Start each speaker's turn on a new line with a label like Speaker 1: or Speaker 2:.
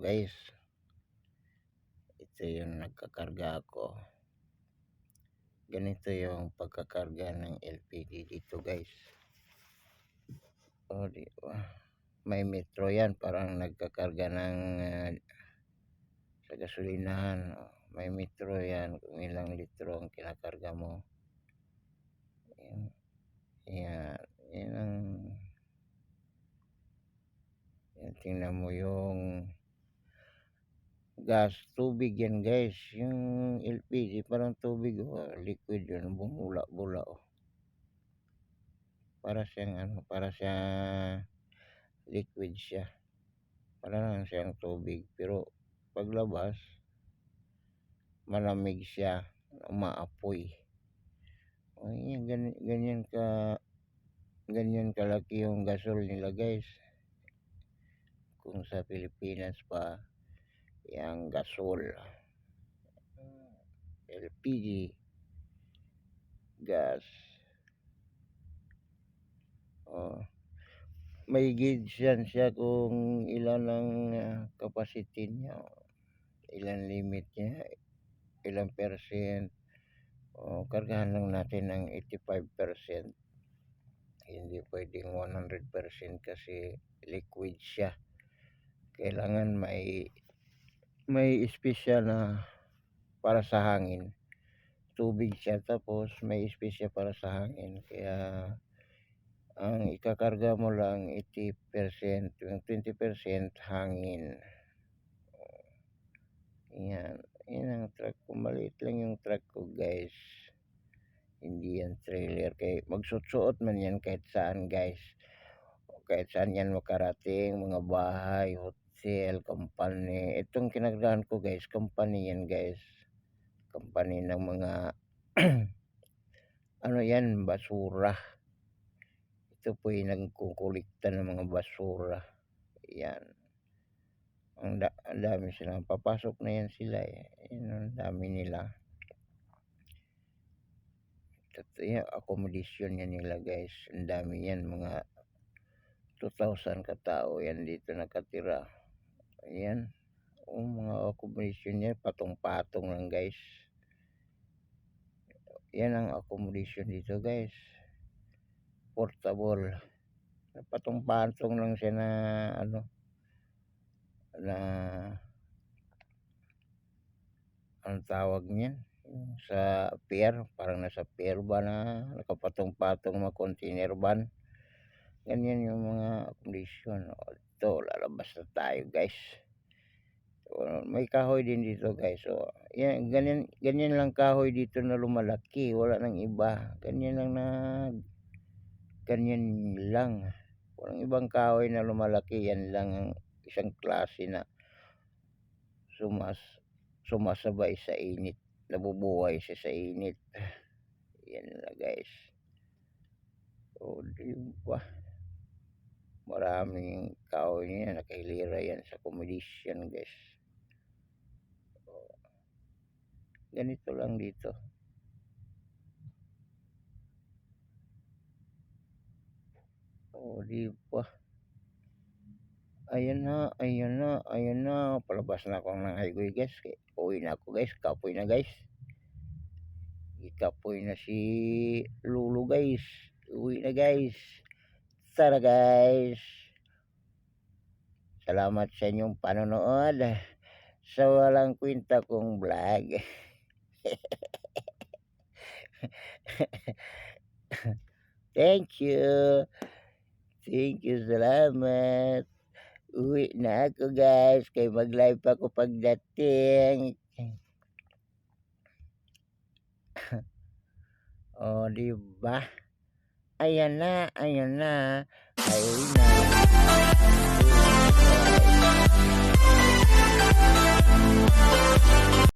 Speaker 1: guys. Ito yung nagkakarga ako. Ganito yung pagkakarga ng LPG dito guys. O di ba? May metro yan, parang nagkakarga ng sa gasolinahan. May metro yan kung ilang litro ang kinakarga mo. Yan ang yan, tingnan mo yung gas, tubig yan guys. Yung LPG parang tubig, liquid yun, bumula-bula. Para siyang para siyang liquid siya. Para lang siyang tubig, pero paglabas malamig siya, umaapoy. Yan, ganyan kalaki yung gasol nila guys. Kung sa Pilipinas pa yung gasol, LPG gas, may gauge yan siya kung ilan ang capacity niya, ilan limit niya, ilang percent. Kargahan lang natin ng 85%. Hindi pwedeng 100% kasi liquid siya. Kailangan may espesyal na para sa hangin. Tubig siya, tapos may espesyal para sa hangin. Kaya ang ikakarga mo lang 80%, yung 20% hangin. Yan ang truck ko. Maliit lang yung truck ko guys. Hindi yan trailer. Kaya magsusuot man yan kahit saan guys. Kahit saan yan makarating, mga bahay, hotel, company. Itong kinagrahan ko guys, company yan guys. Company ng mga ano yan, basura. Ito po yung nagkukulikta ng mga basura. Yan. Ang dami sila. Papasok na yan sila Yan, ang dami nila. Ito yung accommodation yan nila guys. Ang dami yan, mga 2,000 katao yan dito nakatira. Ayan. Mga accommodation niya, patong-patong lang guys. Yan ang accommodation dito guys. Portable. Patong-patong lang siya na ang tawag niyan sa pier, parang nasa pier ba na nakapatong-patong mga container van. Ganyan yung mga accommodation. Ito, lalabas na tayo guys. May kahoy din dito guys. Yan, ganyan lang kahoy dito na lumalaki, wala nang iba. Ganyan lang, walang ibang kahoy na lumalaki. Yan lang ang isang klase na sumasabay sa init, nabubuhay siya sa init. Yan na guys. Diba, maraming kahoy niya, nakahilera yan sa accommodation guys. Ganito lang dito. Diba, ayan na, palabas na ako ng highway guys. Uwi na ako guys, kapoy na guys. Ikapoy na si Lulu guys. Uwi na guys. Tara guys. Salamat sa inyong panonood sa walang kwenta kong vlog. Thank you. Salamat. Uwi na ako guys. Kaya mag-live pa ako pagdating. Diba? Ayan na. Ay, uwi na.